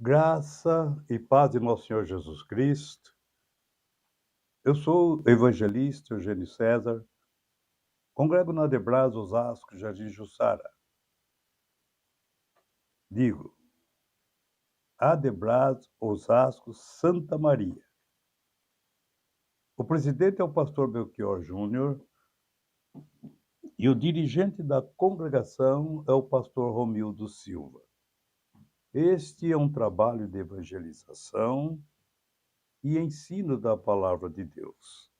Graça e paz de nosso Senhor Jesus Cristo. Eu sou o evangelista Eugênio César, congrego na Adebras, Osasco, Jardim Jussara. Digo, Adebras, Osasco, Santa Maria. O presidente é o pastor Belchior Júnior e o dirigente da congregação é o pastor Romildo Silva. Este é um trabalho de evangelização e ensino da palavra de Deus.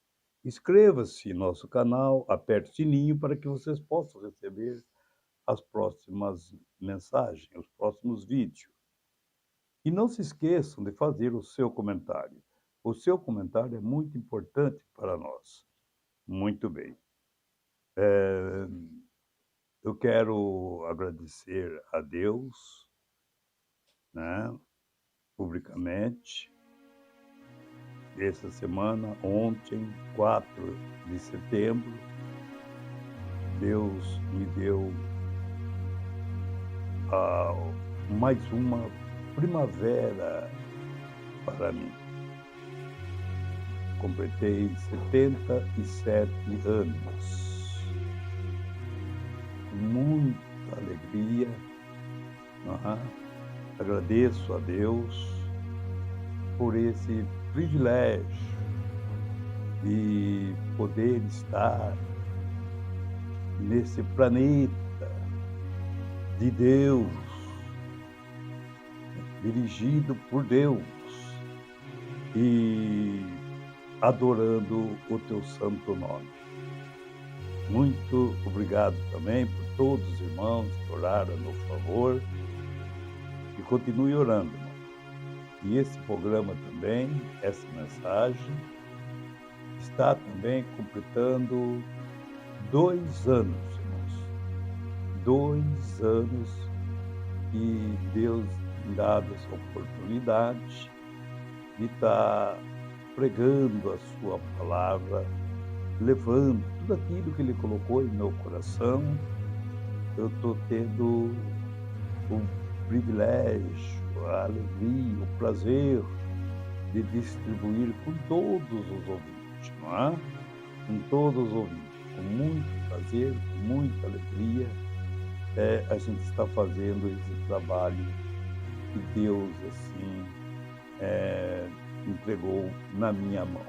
Inscreva-se em nosso canal, aperte o sininho para que vocês possam receber as próximas mensagens, os próximos vídeos. E não se esqueçam de fazer o seu comentário. O seu comentário é muito importante para nós. Muito bem. Eu quero agradecer a Deus, né, publicamente. Essa semana, ontem, 4 de setembro, Deus me deu mais uma primavera para mim. Completei 77 anos. Com muita alegria, agradeço a Deus por esse privilégio de poder estar nesse planeta de Deus, dirigido por Deus e adorando o teu santo nome. Muito obrigado também por todos os irmãos que oraram a meu favor e continue orando, irmão. E esse programa também, essa mensagem, está também completando 2 anos, irmãos. 2 anos que Deus me dado essa oportunidade de estar pregando a sua palavra, levando tudo aquilo que Ele colocou em meu coração. Eu estou tendo o privilégio, a alegria, o prazer de distribuir com todos os ouvintes, não é? Com todos os ouvintes, com muito prazer, com muita alegria, a gente está fazendo esse trabalho que Deus, assim, entregou na minha mão.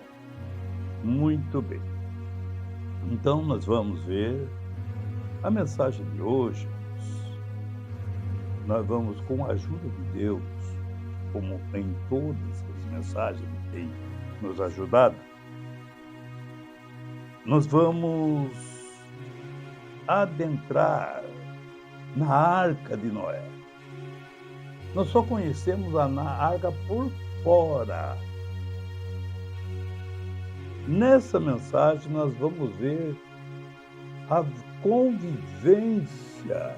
Muito bem. Então, nós vamos ver a mensagem de hoje. Nós vamos, com a ajuda de Deus, como em todas as mensagens que tem nos ajudado, nós vamos adentrar na Arca de Noé. Nós só conhecemos a arca por fora. Nessa mensagem nós vamos ver a convivência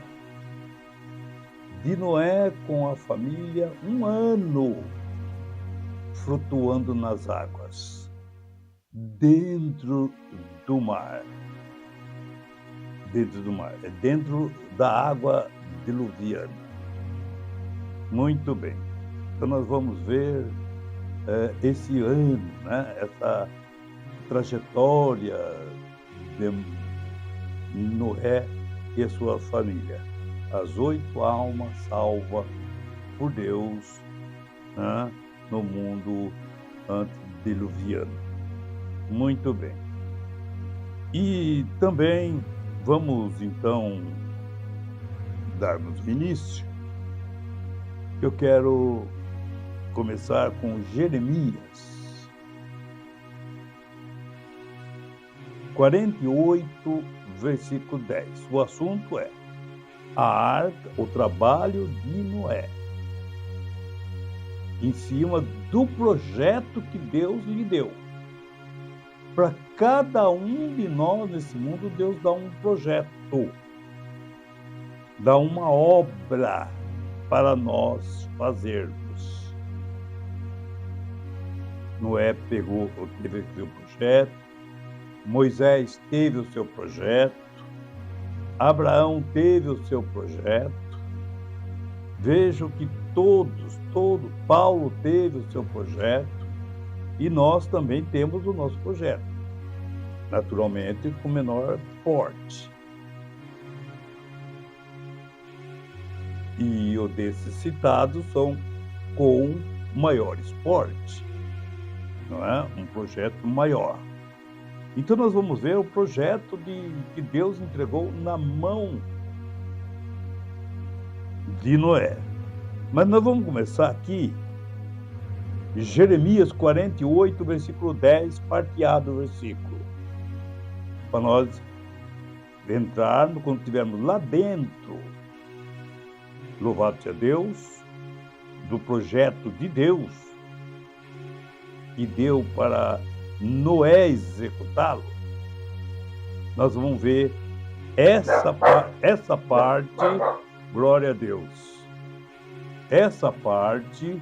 de Noé com a família 1 ano flutuando nas águas, dentro do mar. Dentro da água diluviana. Muito bem. Então nós vamos ver esse ano, né? Essa trajetória de Noé e a sua família. As 8 almas salvas por Deus, né? No mundo antediluviano. Muito bem. E também vamos então darmos início. Eu quero começar com Jeremias 48, versículo 10. O assunto é a arca, o trabalho de Noé, em cima do projeto que Deus lhe deu. Para cada um de nós nesse mundo, Deus dá um projeto, dá uma obra para nós fazermos. Noé teve o seu projeto, Moisés teve o seu projeto, Abraão teve o seu projeto, Vejo que Paulo teve o seu projeto e nós também temos o nosso projeto, naturalmente com menor porte. E o desses citados são com maiores porte, não é? Um projeto maior. Então nós vamos ver o projeto que Deus entregou na mão de Noé. Mas nós vamos começar aqui, Jeremias 48, versículo 10, parte A do versículo, para nós entrarmos, quando estivermos lá dentro, louvado seja Deus, do projeto de Deus, que deu para Noé executá-lo, nós vamos ver essa parte, glória a Deus, essa parte,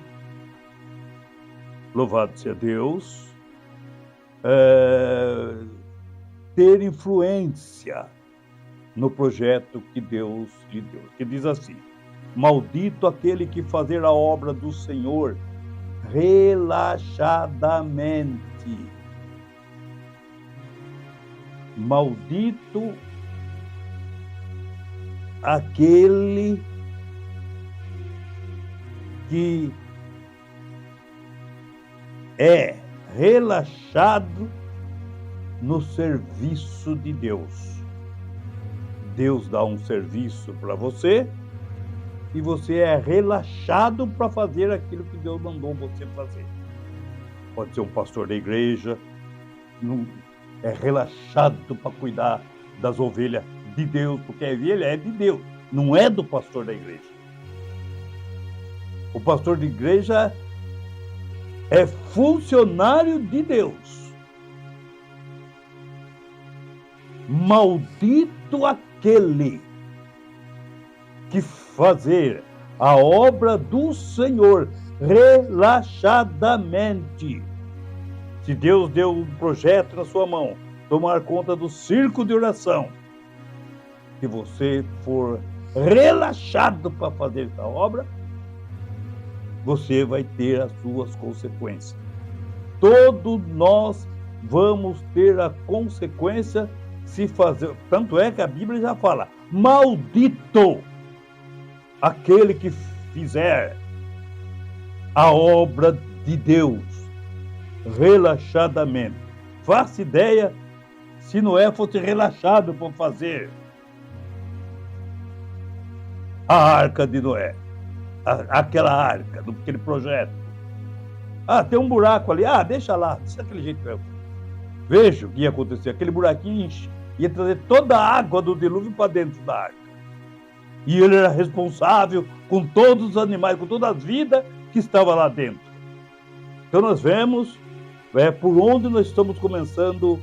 louvado seja Deus, ter influência no projeto que Deus lhe deu, que diz assim: maldito aquele que fazer a obra do Senhor relaxadamente. Maldito aquele que é relaxado no serviço de Deus. Deus dá um serviço para você e você é relaxado para fazer aquilo que Deus mandou você fazer. Pode ser um pastor da igreja, é relaxado para cuidar das ovelhas de Deus, porque a ovelha é de Deus, não é do pastor da igreja. O pastor da igreja é funcionário de Deus. Maldito aquele que fazer a obra do Senhor relaxadamente. Se Deus deu um projeto na sua mão, tomar conta do círculo de oração, se você for relaxado para fazer essa obra, você vai ter as suas consequências. Todos nós vamos ter a consequência se fazer. Tanto é que a Bíblia já fala: maldito aquele que fizer a obra de Deus relaxadamente. Faça ideia se Noé fosse relaxado para fazer a arca de Noé, aquela arca, aquele projeto. Tem um buraco ali, deixa lá, deixa daquele jeito mesmo. Veja o que ia acontecer, aquele buraquinho ia trazer toda a água do dilúvio para dentro da arca. E ele era responsável com todos os animais, com toda a vida que estava lá dentro. Então nós vemos por onde nós estamos começando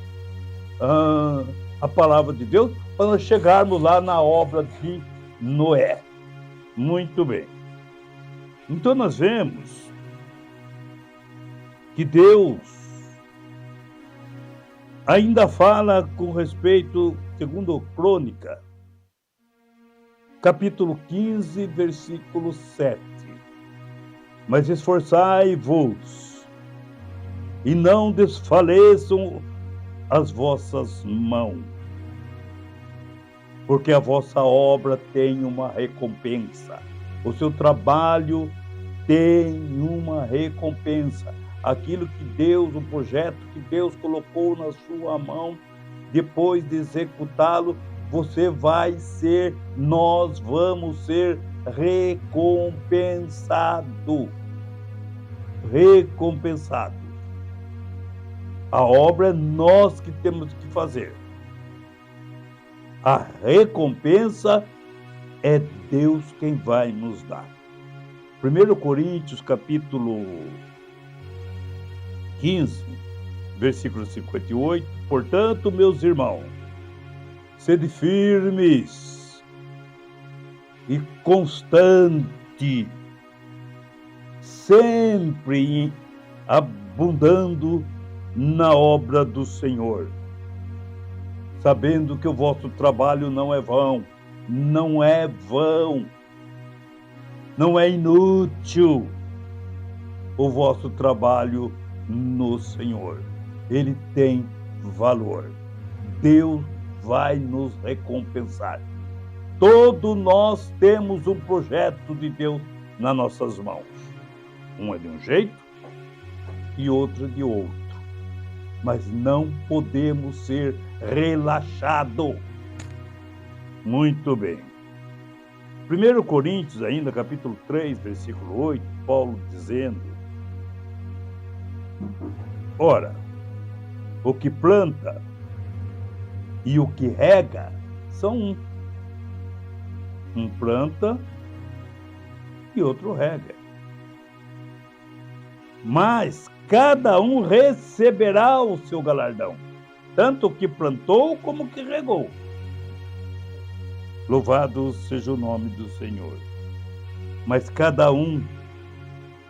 a palavra de Deus, para nós chegarmos lá na obra de Noé. Muito bem. Então nós vemos que Deus ainda fala com respeito, segundo Crônica, capítulo 15, versículo 7. Mas esforçai-vos e não desfaleçam as vossas mãos, porque a vossa obra tem uma recompensa. O seu trabalho tem uma recompensa. Aquilo que Deus, o projeto que Deus colocou na sua mão, depois de executá-lo, nós vamos ser recompensado. Recompensado. A obra é nós que temos que fazer. A recompensa é Deus quem vai nos dar. 1 Coríntios, capítulo 15, versículo 58. Portanto, meus irmãos, sede firmes e constante, sempre abundando na obra do Senhor, sabendo que o vosso trabalho não é vão, não é vão. Não é inútil o vosso trabalho no Senhor. Ele tem valor. Deus vai nos recompensar. Todos nós temos um projeto de Deus nas nossas mãos. Um é de um jeito e outro de outro. Mas não podemos ser relaxados. Muito bem. 1 Coríntios, ainda, capítulo 3, versículo 8, Paulo dizendo: ora, o que planta e o que rega são um. Um planta e outro rega. Mas cada um receberá o seu galardão, tanto o que plantou como o que regou. Louvado seja o nome do Senhor. Mas cada um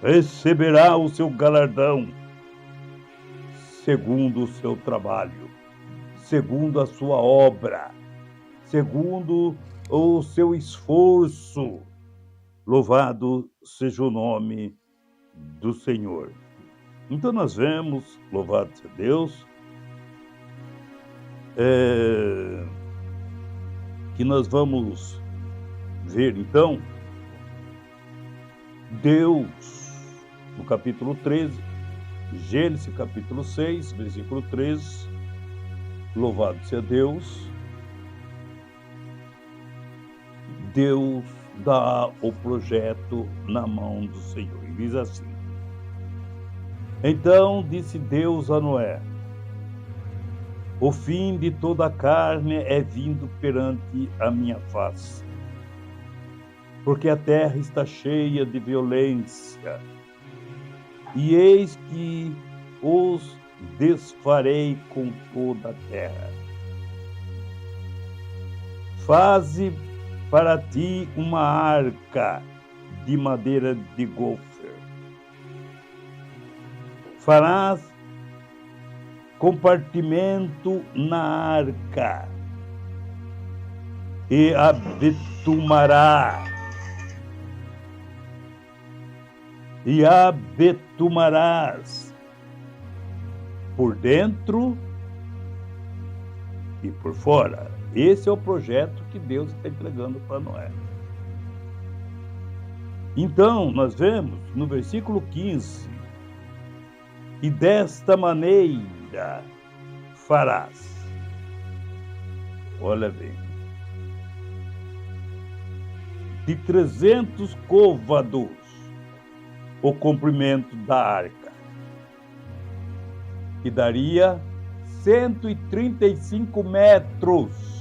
receberá o seu galardão, segundo o seu trabalho, segundo a sua obra, segundo o seu esforço. Louvado seja o nome do Senhor. Então nós vemos, louvado seja Deus, que nós vamos ver então Deus no capítulo 13, Gênesis capítulo 6, versículo 13, louvado seja Deus. Deus dá o projeto na mão do Senhor. E diz assim: então disse Deus a Noé: o fim de toda a carne é vindo perante a minha face, porque a terra está cheia de violência, e eis que os desfarei com toda a terra. Faze para ti uma arca de madeira de gofer. Farás compartimento na arca e a betumarás por dentro e por fora. Esse é o projeto que Deus está entregando para Noé. Então, nós vemos no versículo 15: e desta maneira farás. Olha bem. De 300 côvados o comprimento da arca, que daria 135 metros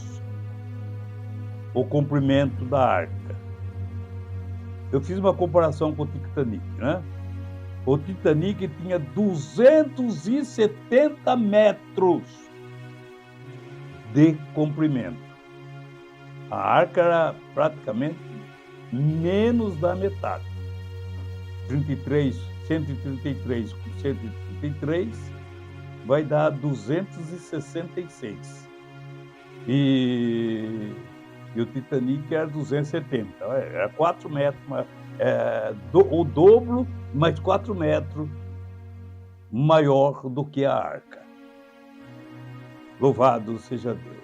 o comprimento da arca. Eu fiz uma comparação com o Titanic, né? O Titanic tinha 270 metros de comprimento. A arca era praticamente menos da metade. 133 com 133 vai dar 266. E o Titanic era 270. Era 4 metros, o dobro, mais 4 metros maior do que a arca. Louvado seja Deus.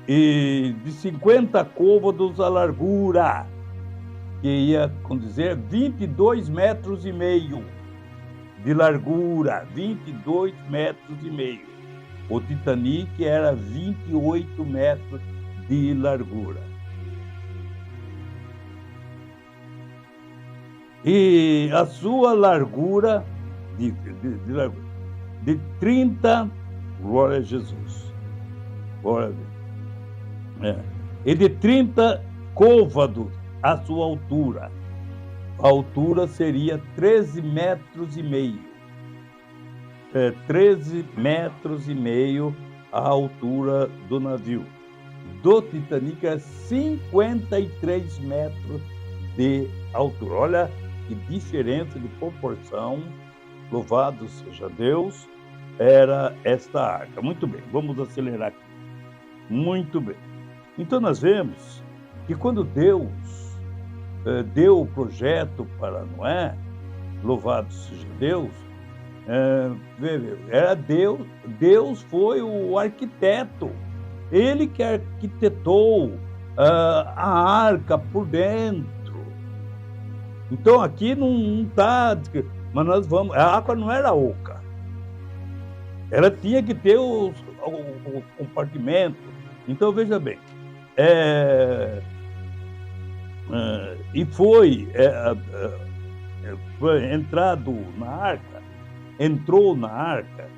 E de 50 côvados a largura, que ia dizer 22 metros e meio de largura, 22 metros e meio. O Titanic era 28 metros de largura. E a sua largura de 30, glória a Jesus, glória a Deus. E de 30 côvados a sua altura. A altura seria 13 metros e meio. 13 metros e meio a altura do navio. Do Titanic é 53 metros de altura. Olha que diferença de proporção, louvado seja Deus, era esta arca. Muito bem, vamos acelerar aqui. Muito bem. Então nós vemos que quando Deus deu o projeto para Noé, louvado seja Deus, era Deus, Deus foi o arquiteto, ele que arquitetou a arca por dentro. Então aqui não está, mas nós vamos, a água não era oca, ela tinha que ter o compartimento. Então veja bem, e foi entrou na arca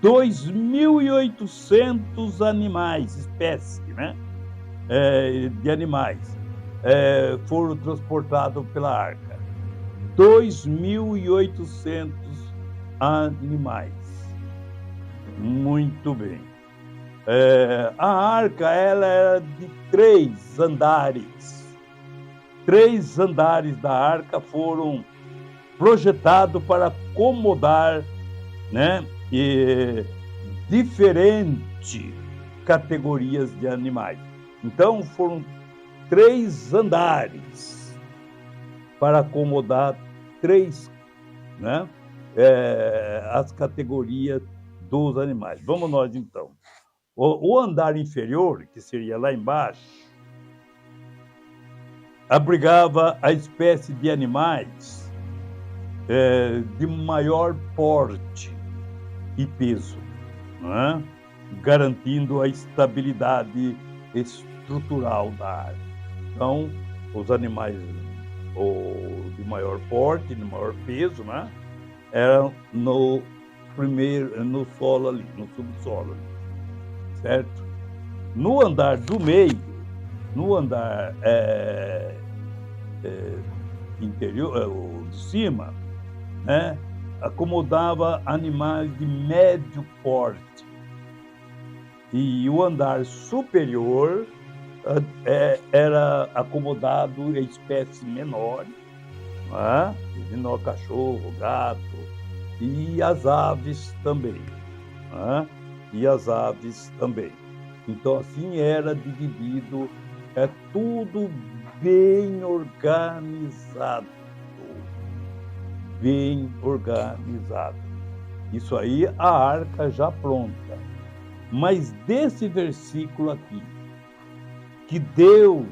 2.800 animais, espécie, né? De animais, foram transportados pela arca. 2.800 animais. Muito bem. A arca, ela era de 3 andares. 3 andares da arca foram projetados para acomodar, né, diferentes categorias de animais. Então, foram 3 andares para acomodar 3, né, as categorias dos animais. Vamos nós, então. O andar inferior, que seria lá embaixo, abrigava a espécie de animais de maior porte e peso, né? Garantindo a estabilidade estrutural da área. Então, os animais de maior porte, de maior peso, né? Eram no solo ali, no subsolo ali, certo? No andar do meio, no andar interior, de cima, né, acomodava animais de médio porte. E o andar superior era acomodado em espécies menores, né, cachorro, gato, e as aves também, né, Então, assim era dividido, tudo bem organizado. Bem organizado. Isso aí, a arca já pronta. Mas desse versículo aqui, que Deus,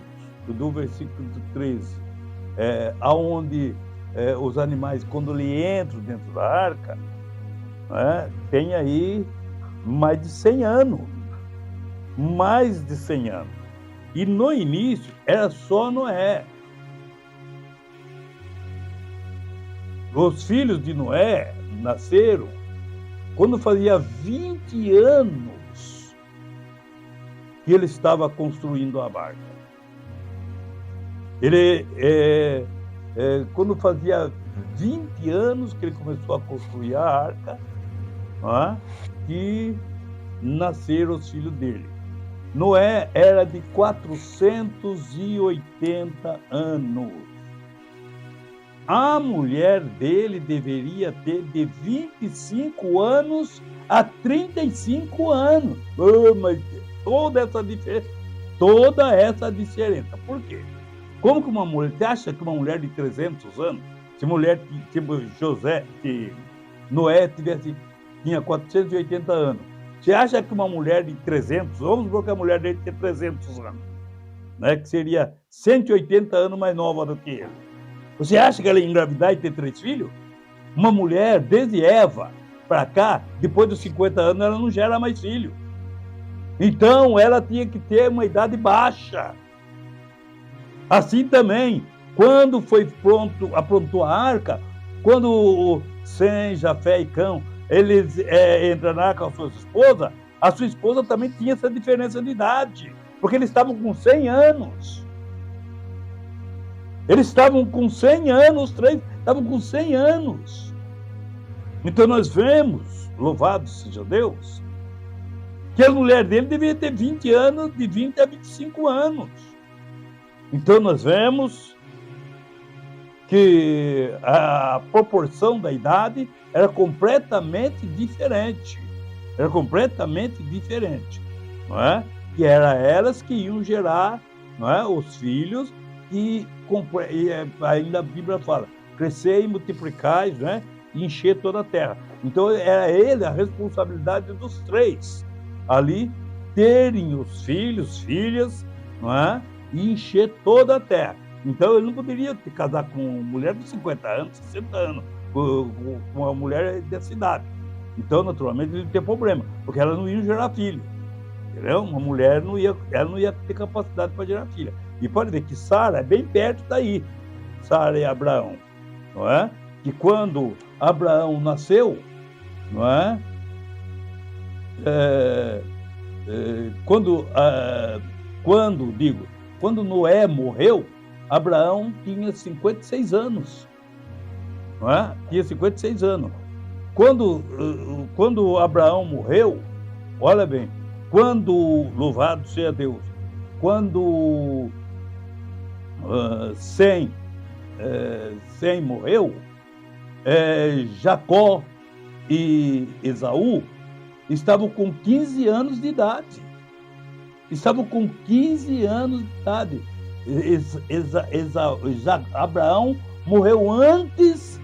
do versículo 13, aonde os animais, quando ele entram dentro da arca, tem aí mais de 100 anos. Mais de 100 anos. E no início era só Noé. Os filhos de Noé nasceram quando fazia 20 anos que ele estava construindo a barca. Ele, quando fazia 20 anos que ele começou a construir a arca, que nasceram os filhos dele. Noé era de 480 anos. A mulher dele deveria ter de 25 anos a 35 anos. Mas toda essa diferença. Por quê? Como que uma mulher... Você acha que uma mulher de 300 anos, se mulher tipo Noé tinha 480 anos, você acha que uma mulher de 300, vamos supor que a mulher dele tem 300 anos, né, que seria 180 anos mais nova do que ele. Você acha que ela ia engravidar e ter 3 filhos? Uma mulher, desde Eva para cá, depois dos 50 anos, ela não gera mais filho. Então, ela tinha que ter uma idade baixa. Assim também, quando aprontou a arca, quando Sem, Jafé e Cão, eles entram na arca com a sua esposa também tinha essa diferença de idade, porque eles estavam com 100 anos. Eles estavam com 100 anos, os 3 estavam com 100 anos. Então nós vemos, louvado seja Deus, que a mulher dele deveria ter 20 anos, de 20 a 25 anos. Então nós vemos que a proporção da idade era completamente diferente. Não é? Que eram elas que iam gerar, não é, os filhos, e ainda a Bíblia fala, crescer e multiplicais, né? E encher toda a terra. Então, era ele a responsabilidade dos 3, ali, terem os filhos, filhas, não é? E encher toda a terra. Então, ele não poderia se casar com uma mulher de 50 anos, 60 anos, com uma mulher dessa idade. Então, naturalmente, ele ia ter problema, porque ela não ia gerar filho. Entendeu? Uma mulher ela não ia ter capacidade para gerar filha. E pode ver que Sara é bem perto daí, Sara e Abraão, não é? Que quando Abraão nasceu, não é? Quando Noé morreu, Abraão tinha 56 anos, não é? Tinha 56 anos. Quando Abraão morreu, olha bem, louvado seja Deus, quando Sem morreu, Jacó e Esaú estavam com 15 anos de idade. Abraão morreu antes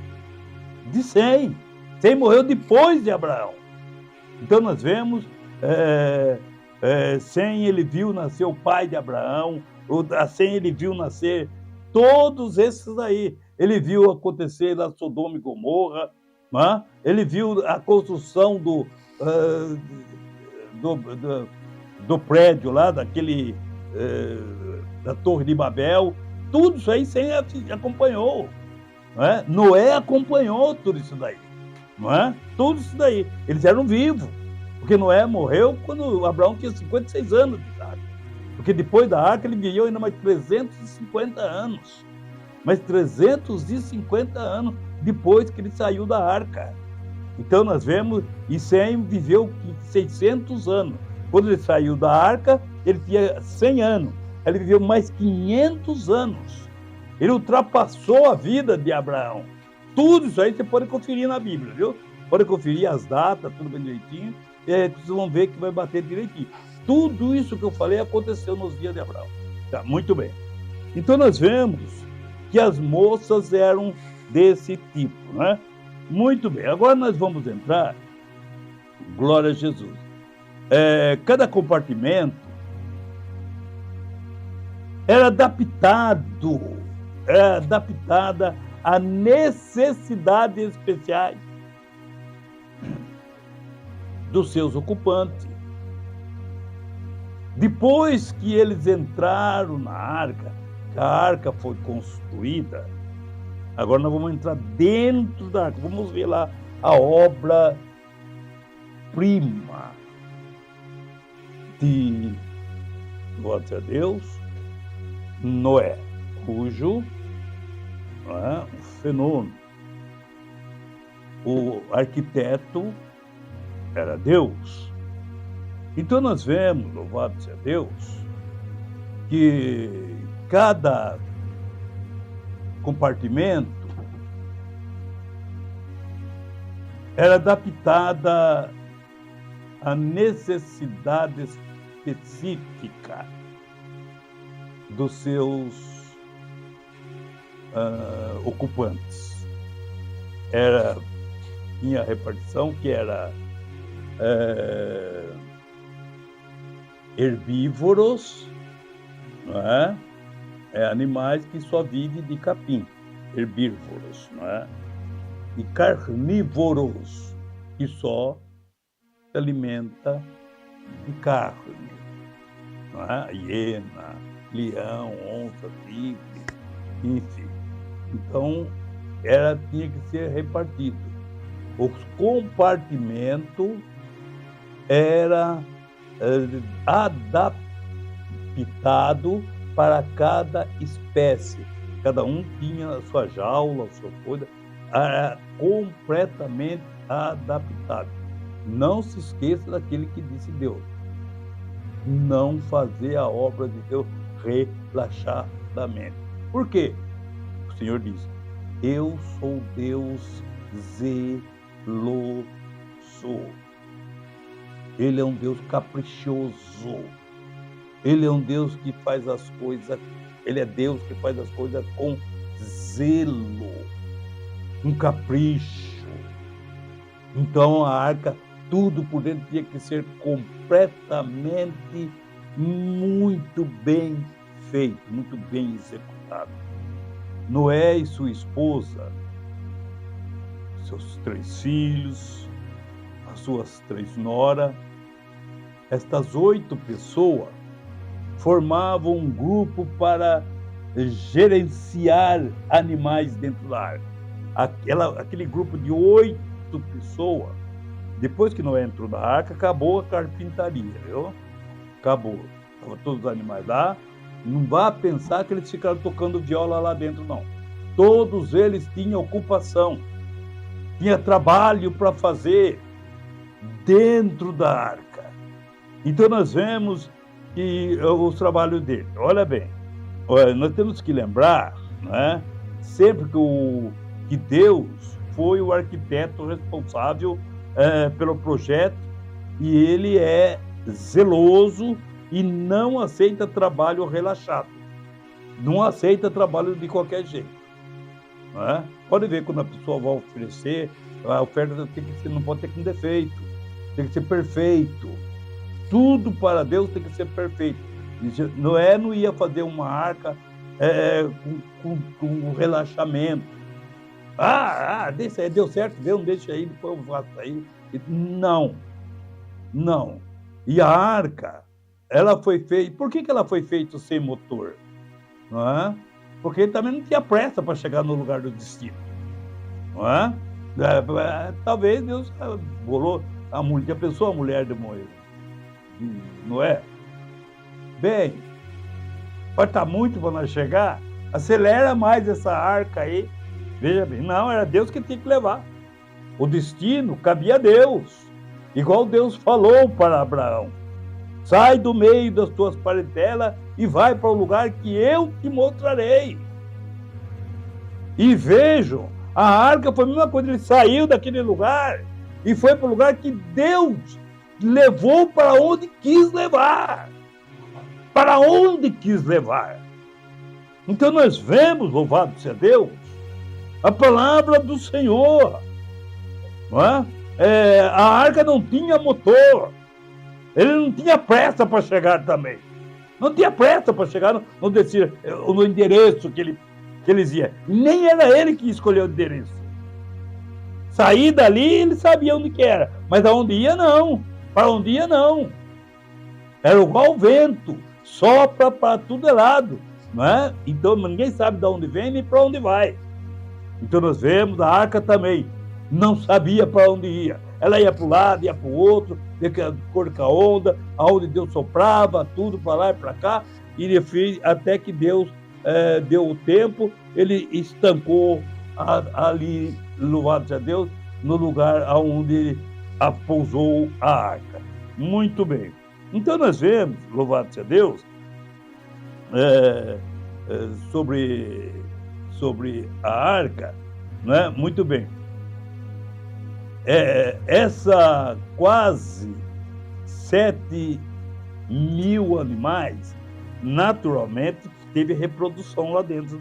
de Sem. Sem morreu depois de Abraão. Então nós vemos, Sem ele viu nascer o pai de Abraão, Sem ele viu nascer todos esses aí. Ele viu acontecer lá Sodoma e Gomorra, né? Ele viu a construção do prédio lá, da Torre de Babel. Tudo isso aí Sem acompanhou, né? Noé acompanhou tudo isso daí, não é? Tudo isso daí. Eles eram vivos, porque Noé morreu quando Abraão tinha 56 anos de idade. Porque depois da arca ele viveu ainda mais 350 anos. Mais 350 anos depois que ele saiu da arca. Então nós vemos, e Sem viveu 600 anos. Quando ele saiu da arca, ele tinha 100 anos. Ele viveu mais 500 anos. Ele ultrapassou a vida de Abraão. Tudo isso aí você pode conferir na Bíblia, viu? Pode conferir as datas, tudo bem direitinho. Vocês vão ver que vai bater direitinho. Tudo isso que eu falei aconteceu nos dias de Abraão. Tá, muito bem. Então nós vemos que as moças eram desse tipo, né? Muito bem. Agora nós vamos entrar, glória a Jesus. Cada compartimento era adaptada a necessidades especiais dos seus ocupantes. Depois que eles entraram na arca, que a arca foi construída, agora nós vamos entrar dentro da arca, vamos ver lá a obra-prima de, glória a Deus, Noé, cujo o fenômeno, o arquiteto era Deus. Então nós vemos, louvado seja Deus, que cada compartimento era adaptada à necessidade específica dos seus ocupantes. Tinha a repartição que era herbívoros, não é? Animais que só vivem de capim, herbívoros, não é? E carnívoros, que só se alimenta de carne, não é? Hiena, leão, onça, tigre, enfim. Então, tinha que ser repartido. O compartimento era adaptado para cada espécie. Cada um tinha a sua jaula, a sua coisa, era completamente adaptado. Não se esqueça daquele que disse Deus. Não fazer a obra de Deus relaxadamente. Por quê? O Senhor diz: eu sou Deus zeloso. Ele é um Deus caprichoso. Ele é um Deus que faz as coisas Ele é Deus que faz as coisas com zelo, com capricho. Então a arca, tudo por dentro tinha que ser completamente muito bem feito, muito bem executado. Noé e sua esposa, seus 3 filhos, as suas 3 noras, estas 8 pessoas formavam um grupo para gerenciar animais dentro da arca. Aquele grupo de 8 pessoas, depois que Noé entrou na arca, acabou a carpintaria, viu? Acabou. Estavam todos os animais lá. Não vá pensar que eles ficaram tocando viola lá dentro, não. Todos eles tinham ocupação, tinha trabalho para fazer dentro da arca. Então nós vemos que os trabalhos dele. Olha bem, nós temos que lembrar, né, sempre que Deus foi o arquiteto responsável pelo projeto, e ele é zeloso e não aceita trabalho relaxado, não aceita trabalho de qualquer jeito, né? Pode ver, quando a pessoa vai oferecer, a oferta não pode ter com defeito, tem que ser perfeito. Tudo para Deus tem que ser perfeito. Noé não ia fazer uma arca com relaxamento. Deixa aí, deu certo, Deus, deixa aí, depois eu faço aí. Não. E a arca, ela foi feita. Por que ela foi feita sem motor? Não é? Porque ele também não tinha pressa para chegar no lugar do destino. Não é? Talvez Deus bolou a mulher, a mulher de Noé. Bem, pode estar muito para nós chegar, acelera mais essa arca aí. Veja bem, não, era Deus que tinha que levar. O destino cabia a Deus. Igual Deus falou para Abraão: sai do meio das tuas parentelas e vai para o lugar que eu te mostrarei. E vejam, a arca foi a mesma coisa, ele saiu daquele lugar e foi para o lugar que Deus levou para onde quis levar. Para onde quis levar. Então nós vemos, louvado seja Deus, a palavra do Senhor. Não é? A arca não tinha motor. Ele não tinha pressa para chegar também. Não tinha pressa para chegar no endereço que eles iam. Nem era ele que escolheu o endereço. Sair dali, ele sabia onde que era. Mas aonde ia, não. Para onde ia, não. Era igual o vento. Sopra para todo lado. Não é? Então ninguém sabe de onde vem nem para onde vai. Então nós vemos a arca também. Não sabia para onde ia. Ela ia para um lado, ia para o outro, de acordo com a onda, aonde Deus soprava, tudo para lá e para cá, e até que Deus deu o tempo, ele estancou ali, louvado seja Deus, no lugar onde pousou a arca. Muito bem. Então nós vemos, louvado seja Deus, sobre a arca, né? Muito bem. Essa quase 7.000 animais, naturalmente, teve reprodução lá dentro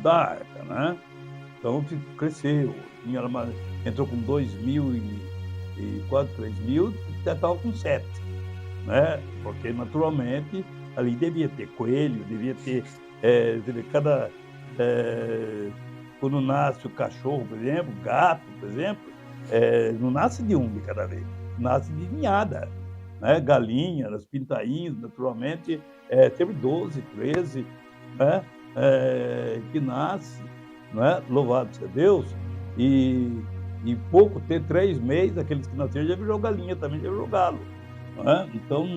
da arca, né? Então cresceu, entrou com 2.000 e quase 3.000, já estava com 7, né? Porque naturalmente ali devia ter coelho, devia ter quando nasce o cachorro, por exemplo, o gato, por exemplo, não nasce de um de cada vez, nasce de ninhada, né? Galinha, as pintainhas, naturalmente, teve 12, 13, né? Que nasce, né? Louvado seja Deus, e pouco, ter 3 meses, aqueles que nasceram já virou galinha, também já virou galo, né? Então,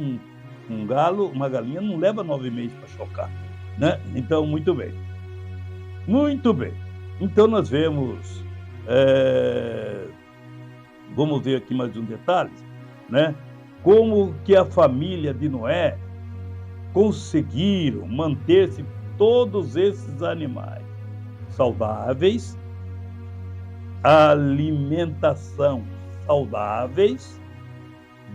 uma galinha não leva 9 meses para chocar, né? Então, muito bem. Muito bem. Então nós vemos, vamos ver aqui mais um detalhe, né? Como que a família de Noé conseguiram manter-se todos esses animais saudáveis, alimentação saudáveis,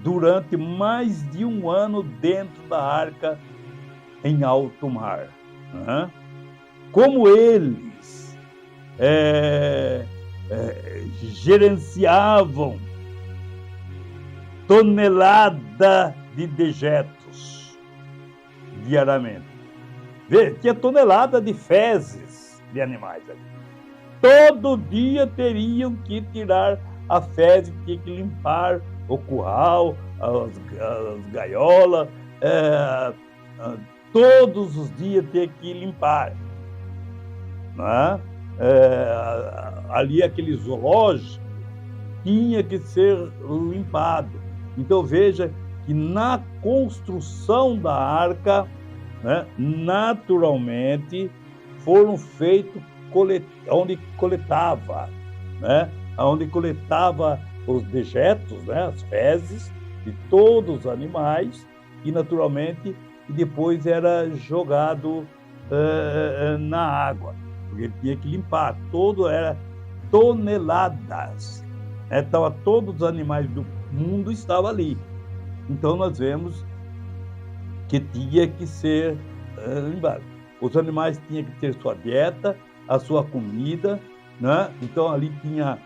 durante mais de um ano dentro da arca em alto mar. Né? Como eles gerenciavam tonelada de dejetos diariamente. Vê, tinha tonelada de fezes de animais ali. Todo dia teriam que tirar a fezes, tinha que limpar o curral, as gaiolas, todos os dias tinha que limpar. Né? Ali aquele zoológico tinha que ser limpado. Então veja que na construção da arca, né, naturalmente foram feitos onde coletava, né, onde coletava os dejetos, né, as fezes de todos os animais e naturalmente depois era jogado na água, porque tinha que limpar. Todo era toneladas, né? Então, todos os animais do mundo estavam ali. Então nós vemos que tinha que ser limpado. Os animais tinham que ter sua dieta, a sua comida, né? Então ali tinha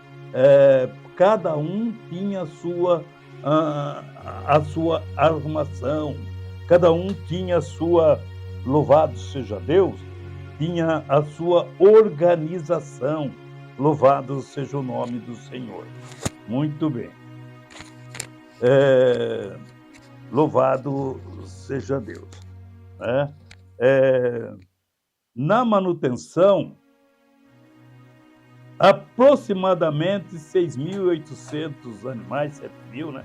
cada um tinha a sua arrumação, cada um tinha a sua, louvado seja Deus, tinha a sua organização, louvado seja o nome do Senhor. Muito bem. Louvado seja Deus. Né? Na manutenção, aproximadamente 6.800 animais, 7.000, né?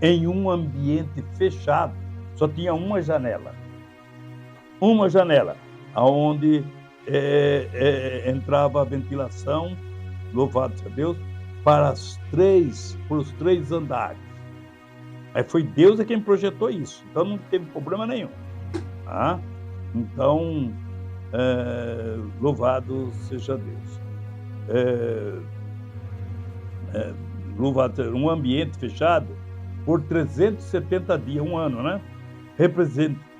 Em um ambiente fechado, só tinha uma janela, onde entrava a ventilação, louvado seja Deus, para os três andares. Aí foi Deus quem projetou isso, então não teve problema nenhum. Tá? Então, louvado seja Deus. Louvado seja, um ambiente fechado por 370 dias, um ano, né?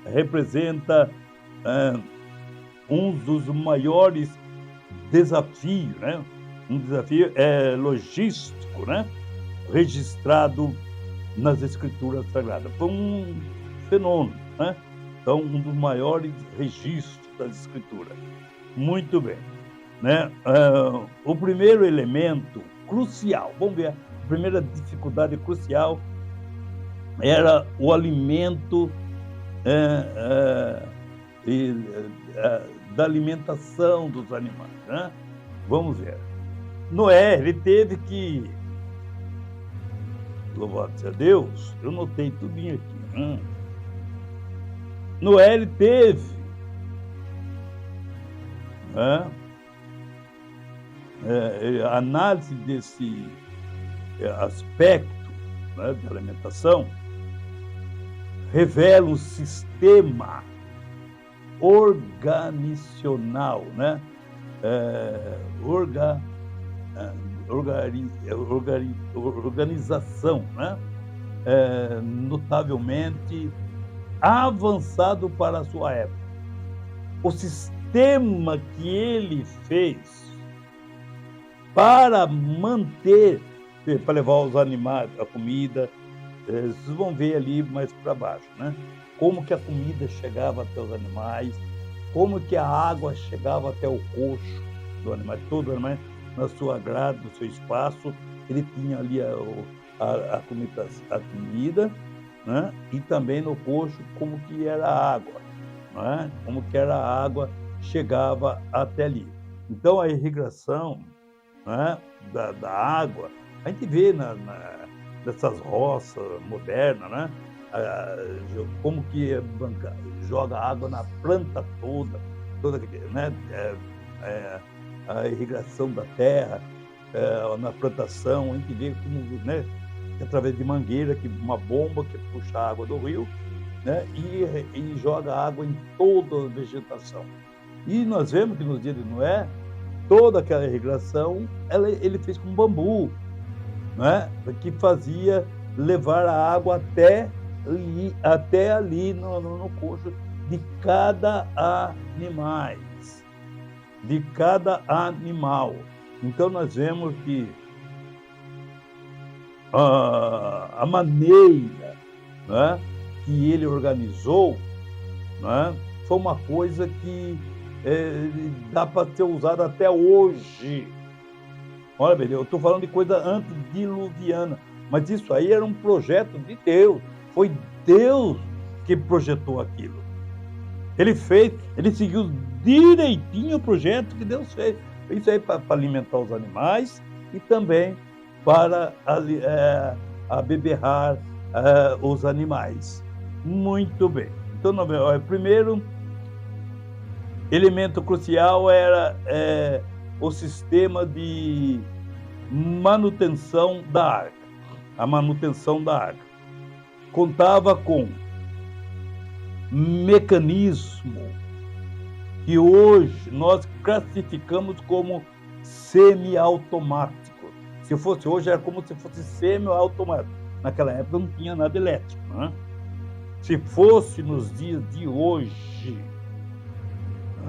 Representa um dos maiores desafios, né? Um desafio logístico, né? Registrado nas Escrituras Sagradas. Foi um fenômeno, né? Então, um dos maiores registros das Escrituras. Muito bem. Né? O primeiro elemento crucial, vamos ver, a primeira dificuldade crucial era o alimento da alimentação dos animais. Né? Vamos ver. Noé, ele teve que, louvado seja Deus, eu notei tudinho aqui. Noé, ele teve a análise desse aspecto, né, da alimentação, revela um sistema organizacional, né? Organização, né? Notavelmente avançado para a sua época. O sistema que ele fez para manter, para levar os animais, a comida, vocês vão ver ali mais para baixo, né? Como que a comida chegava até os animais, como que a água chegava até o coxo do animal, todo animal na sua grade, no seu espaço, ele tinha ali a comida, né? E também no coxo como que era a água, né? Como que era a água chegava até ali. Então a irrigação, né, da água, a gente vê nessas roças modernas, né? Como que joga água na planta toda, né? A irrigação da terra, na plantação, a gente vê como, né, através de mangueira, uma bomba que puxa a água do rio, né, e joga água em toda a vegetação. E nós vemos que nos dias de Noé, toda aquela irrigação, ele fez com bambu. né, que fazia levar a água até ali no coxo de cada de cada animal. Então nós vemos que a maneira, né, que ele organizou, né, foi uma coisa que dá para ser usada até hoje. Olha bem, eu estou falando de coisa antediluviana, mas isso aí era um projeto de Deus. Foi Deus que projetou aquilo. Ele seguiu direitinho o projeto que Deus fez. Isso aí para alimentar os animais e também para abeberrar os animais. Muito bem. Então, o primeiro elemento crucial era o sistema de manutenção da arca. A manutenção da arca contava com mecanismo que hoje nós classificamos como semiautomático. Se fosse hoje, era como se fosse semiautomático. Naquela época não tinha nada elétrico, né? Se fosse nos dias de hoje,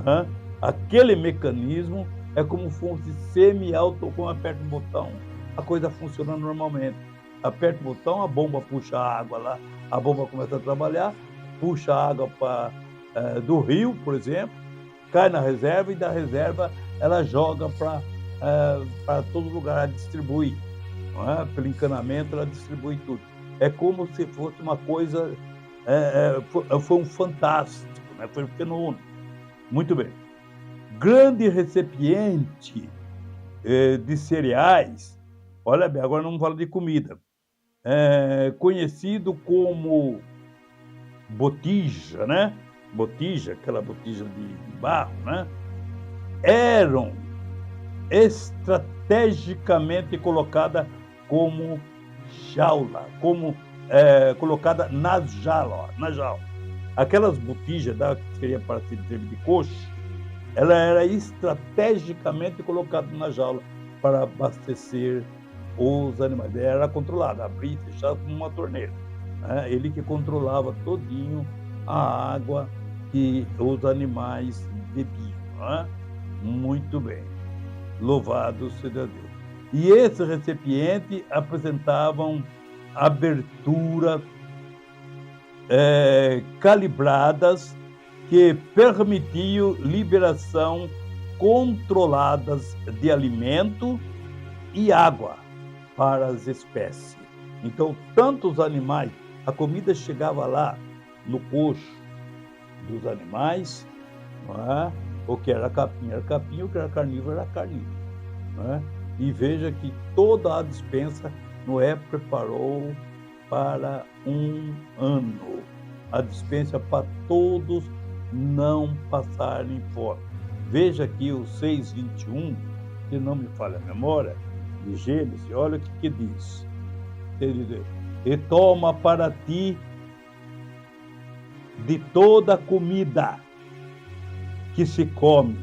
né, aquele mecanismo é como se fosse semi-auto, como aperta o botão, a coisa funciona normalmente. Aperta o botão, a bomba puxa a água lá, a bomba começa a trabalhar, puxa a água do rio, por exemplo, cai na reserva e da reserva ela joga para todo lugar, ela distribui, não é? Pelo encanamento ela distribui tudo. É como se fosse uma coisa, foi um fantástico, né? Foi um fenômeno. Muito bem. Grande recipiente de cereais, olha bem, agora não falo de comida, conhecido como botija, né? Botija, aquela botija de barro, né? Eram estrategicamente colocada como jaula, colocada na jaula. Aquelas botijas que seria para se dizer de coxo, ela era estrategicamente colocada na jaula para abastecer os animais. Ela era controlada, abria e fechava como uma torneira, né? Ele que controlava todinho a água que os animais bebiam, né? Muito bem. Louvado seja Deus. E esse recipiente apresentavam abertura calibradas que permitiam liberação controladas de alimento e água para as espécies. Então, tanto os animais, a comida chegava lá no coxo dos animais, não é? O que era capim, o que era carnívoro, não é? E veja que toda a despensa Noé preparou para um ano. A despensa para todos não passarem fome. Veja aqui o 6:21, se não me falha a memória, de Gênesis, olha o que diz. Ele diz: e toma para ti de toda a comida que se come,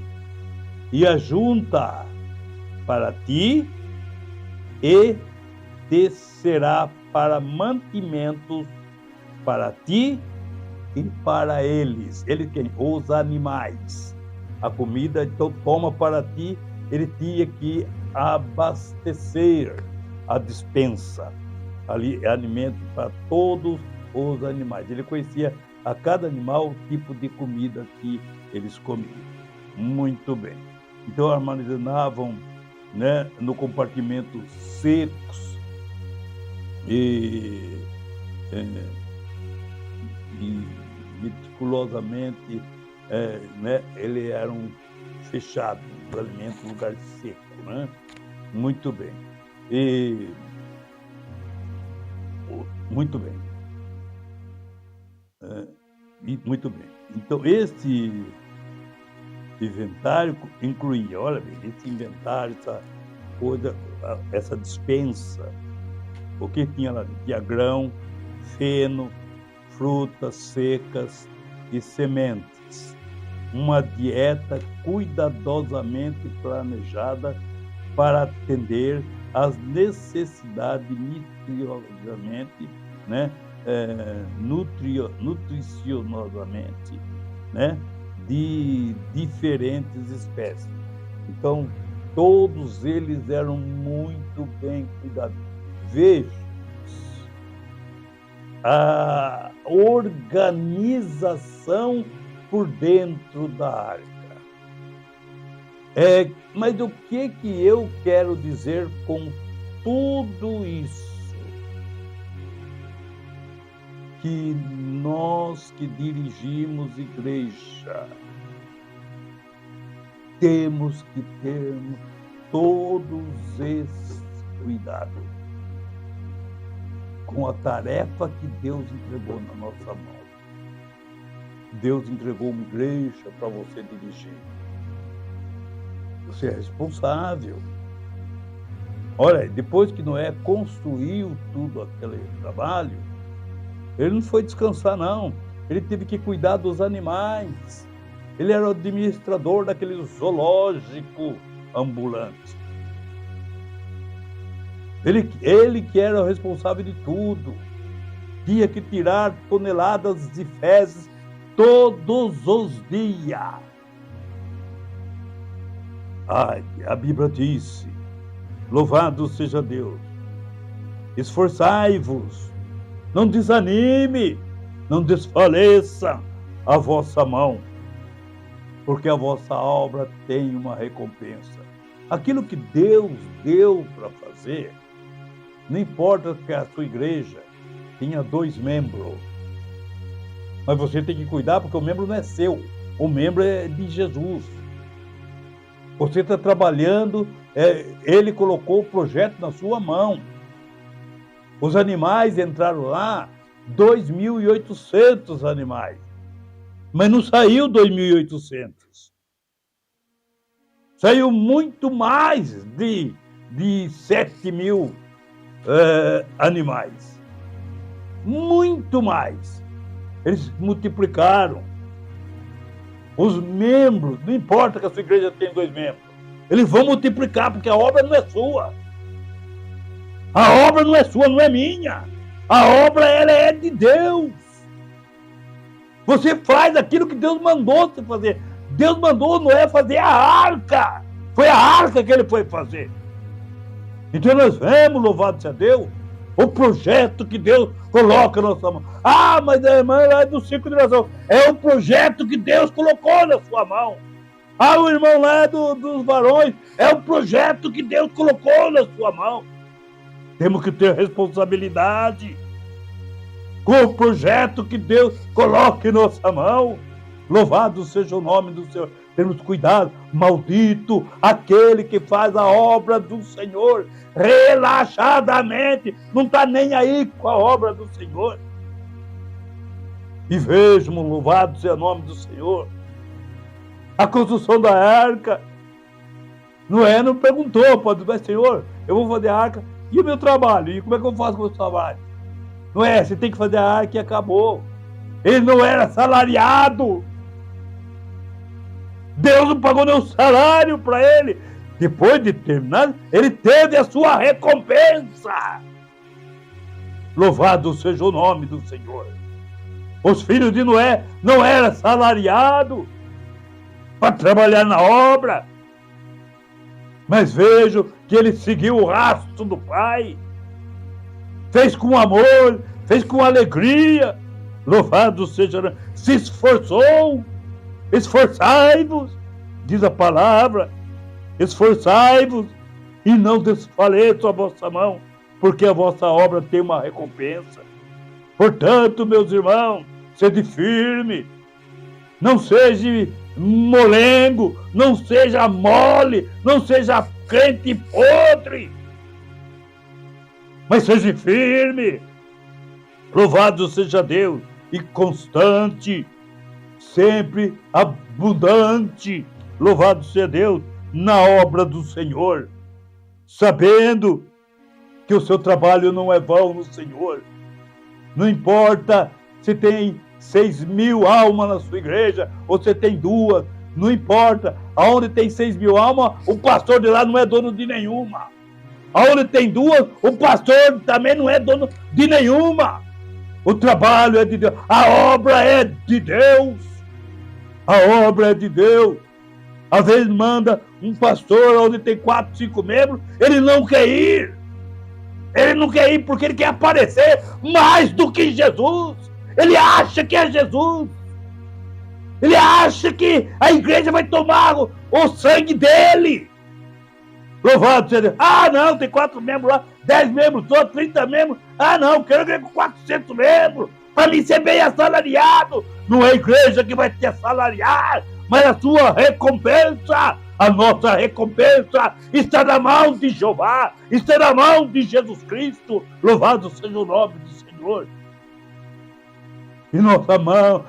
e ajunta para ti, e te será para mantimentos para ti e para eles. Ele quem? Os animais. A comida, então, toma para ti, ele tinha que abastecer a despensa. Ali é alimento para todos os animais. Ele conhecia a cada animal o tipo de comida que eles comiam. Muito bem. Então armazenavam, né, no compartimento secos e meticulosamente, né, eles eram fechados, os alimentos em lugar seco, né? Muito bem. Muito bem. Muito bem. Então, esse inventário incluía, olha bem, esse inventário, essa coisa, essa despensa, o que tinha lá? Tinha grão, feno, frutas secas e sementes. Uma dieta cuidadosamente planejada para atender as necessidades nutricionalmente, né, nutricionosamente, né, de diferentes espécies. Então, todos eles eram muito bem cuidados. Veja a organização por dentro da arca. Mas o que eu quero dizer com tudo isso? Que nós que dirigimos igreja temos que ter todos esses cuidados com a tarefa que Deus entregou na nossa mão. Deus entregou uma igreja para você dirigir. Você é responsável. Olha, depois que Noé construiu tudo aquele trabalho, ele não foi descansar, não. Ele teve que cuidar dos animais. Ele era o administrador daquele zoológico ambulante. Ele que era o responsável de tudo. Tinha que tirar toneladas de fezes todos os dias. A Bíblia disse: louvado seja Deus. Esforçai-vos, não desanime, não desfaleça a vossa mão, porque a vossa obra tem uma recompensa. Aquilo que Deus deu para fazer, não importa que a sua igreja tenha 2 membros, mas você tem que cuidar, porque o membro não é seu, o membro é de Jesus. Você está trabalhando, ele colocou o projeto na sua mão. Os animais entraram lá, 2.800 animais. Mas não saiu 2.800. Saiu muito mais de 7.000 animais. Muito mais. Eles multiplicaram. Os membros, não importa que a sua igreja tenha 2 membros, eles vão multiplicar, porque a obra não é sua. A obra não é sua, não é minha. A obra, ela é de Deus. Você faz aquilo que Deus mandou você fazer. Deus mandou Noé fazer a arca. Foi a arca que ele foi fazer. Então nós vemos, louvado seja Deus, o projeto que Deus coloca na nossa mão. Mas a irmã é do círculo de oração. É o projeto que Deus colocou na sua mão. O irmão lá é dos varões. É o projeto que Deus colocou na sua mão. Temos que ter responsabilidade com o projeto que Deus coloca em nossa mão. Louvado seja o nome do Senhor. Temos cuidado. Maldito aquele que faz a obra do Senhor relaxadamente, não está nem aí com a obra do Senhor. E vejam, louvado seja o nome do Senhor, a construção da arca. Noé não perguntou, mas Senhor, eu vou fazer a arca, e o meu trabalho? E como é que eu faço com o meu trabalho? Noé, você tem que fazer a arca e acabou. Ele não era salariado. Deus não pagou nenhum salário para ele. Depois de terminar, ele teve a sua recompensa. Louvado seja o nome do Senhor. Os filhos de Noé não eram salariados para trabalhar na obra. Mas vejo que ele seguiu o rastro do pai. Fez com amor, fez com alegria. Louvado seja, se esforçou. Esforçai-vos, diz a palavra. Esforçai-vos e não desfaleça a vossa mão, porque a vossa obra tem uma recompensa. Portanto, meus irmãos, sede firme, não seja molengo, não seja mole, não seja crente podre, mas seja firme. Louvado seja Deus, e constante, sempre abundante. Louvado seja Deus na obra do Senhor, sabendo que o seu trabalho não é vão no Senhor. Não importa se tem 6.000 almas na sua igreja ou se tem 2, não importa. Aonde tem 6.000 almas, o pastor de lá não é dono de nenhuma. Aonde tem duas, o pastor também não é dono de nenhuma. O trabalho é de Deus, a obra é de Deus. A obra é de Deus. Às vezes manda um pastor onde tem 4, 5 membros, ele não quer ir. Ele não quer ir porque ele quer aparecer mais do que Jesus. Ele acha que é Jesus. Ele acha que a igreja vai tomar o sangue dele. Louvado seja Deus. Ah, não, tem 4 membros lá, 10 membros, só 30 membros. Ah, não, quero igreja com 400 membros, para mim ser bem assalariado. Não é a igreja que vai te assalariar, mas a sua recompensa. A nossa recompensa está na mão de Jeová, está na mão de Jesus Cristo. Louvado seja o nome do Senhor. E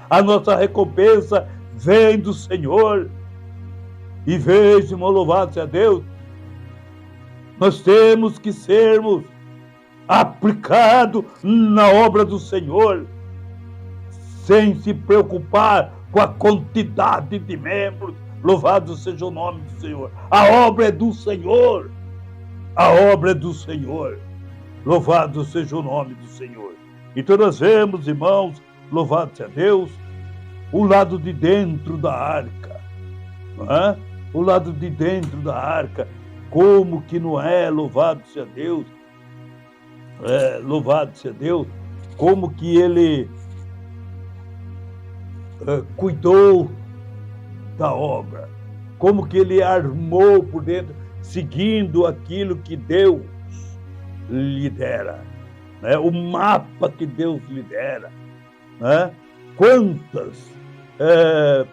a nossa recompensa vem do Senhor. E veja, irmão, louvado seja Deus, nós temos que sermos aplicados na obra do Senhor, sem se preocupar com a quantidade de membros. Louvado seja o nome do Senhor. A obra é do Senhor. A obra é do Senhor. Louvado seja o nome do Senhor. Então nós vemos, irmãos, louvado seja Deus, o lado de dentro da arca. Não é? O lado de dentro da arca. Como que não é, louvado seja Deus. Louvado seja Deus. Como que ele cuidou da obra, como que ele armou por dentro, seguindo aquilo que Deus lhe dera, né? O mapa que Deus lhe dera, né? Quantos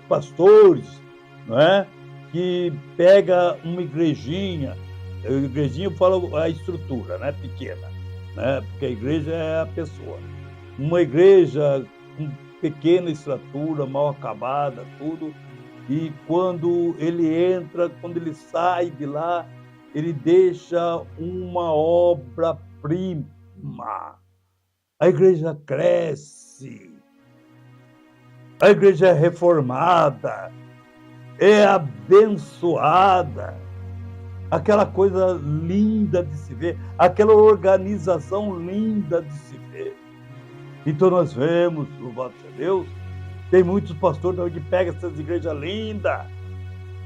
pastores, né? Que pega uma igrejinha eu falo a estrutura, né? Pequena, né? Porque a igreja é a pessoa, uma igreja com pequena estrutura, mal acabada, tudo. E quando ele entra, quando ele sai de lá, ele deixa uma obra-prima. A igreja cresce, a igreja é reformada, é abençoada, aquela coisa linda de se ver, aquela organização linda de se ver. Então nós vemos, louvado seja Deus, tem muitos pastores também que pegam essas igrejas lindas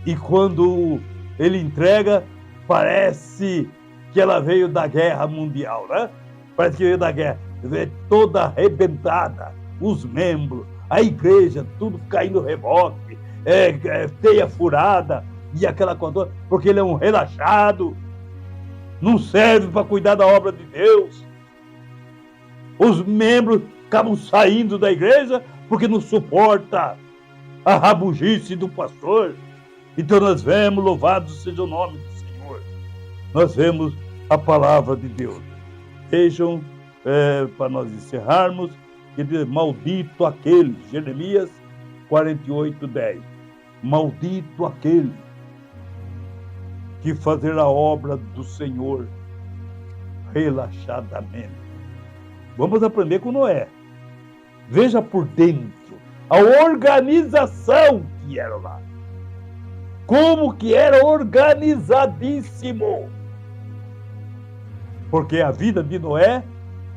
e quando ele entrega, parece que ela veio da guerra mundial, né? Parece que veio da guerra, veio toda arrebentada, os membros, a igreja, tudo caindo reboque, teia furada e aquela coisa, porque ele é um relaxado, não serve para cuidar da obra de Deus. Os membros acabam saindo da igreja porque não suporta a rabugice do pastor. Então nós vemos, louvado seja o nome do Senhor, nós vemos a palavra de Deus. Vejam, para nós encerrarmos, que diz, maldito aquele, Jeremias 48:10, maldito aquele que fazer a obra do Senhor relaxadamente. Vamos aprender com Noé. Veja por dentro a organização que era lá. Como que era organizadíssimo. Porque a vida de Noé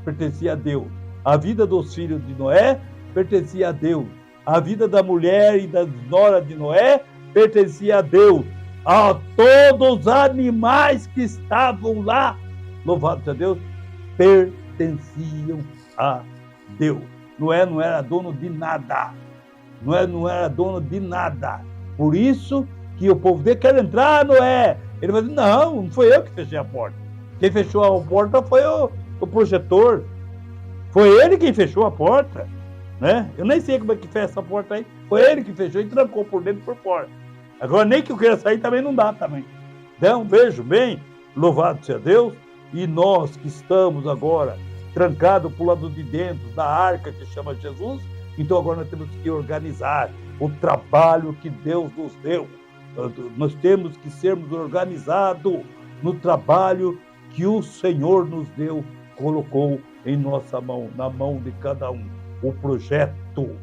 pertencia a Deus. A vida dos filhos de Noé pertencia a Deus. A vida da mulher e da nora de Noé pertencia a Deus. A todos os animais que estavam lá, louvado seja Deus, pertenciam a Deus. Noé não era dono de nada. Noé não era dono de nada. Por isso que o povo dele quer entrar, Noé. Ele vai dizer, não foi eu que fechei a porta. Quem fechou a porta foi o projetor. Foi ele quem fechou a porta. Né? Eu nem sei como é que fecha essa porta aí. Foi ele que fechou e trancou por dentro e por fora. Agora nem que eu queira sair também não dá também. Então, vejo bem, louvado seja Deus. E nós que estamos agora trancados para o lado de dentro da arca que chama Jesus, então agora nós temos que organizar o trabalho que Deus nos deu. Nós temos que sermos organizados no trabalho que o Senhor nos deu, colocou em nossa mão, na mão de cada um. O projeto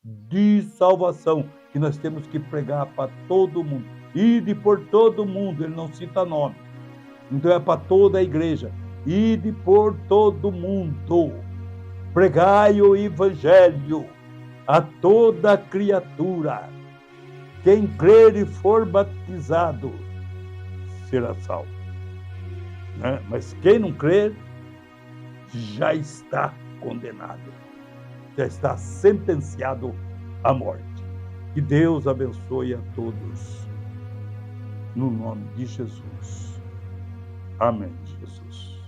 de salvação que nós temos que pregar para todo mundo. Ide por todo mundo, ele não cita nome. Então é para toda a igreja. Ide por todo mundo, pregai o evangelho a toda criatura. Quem crer e for batizado será salvo, né? Mas quem não crer já está condenado, já está sentenciado à morte. Que Deus abençoe a todos, no nome de Jesus. Amém, Jesus.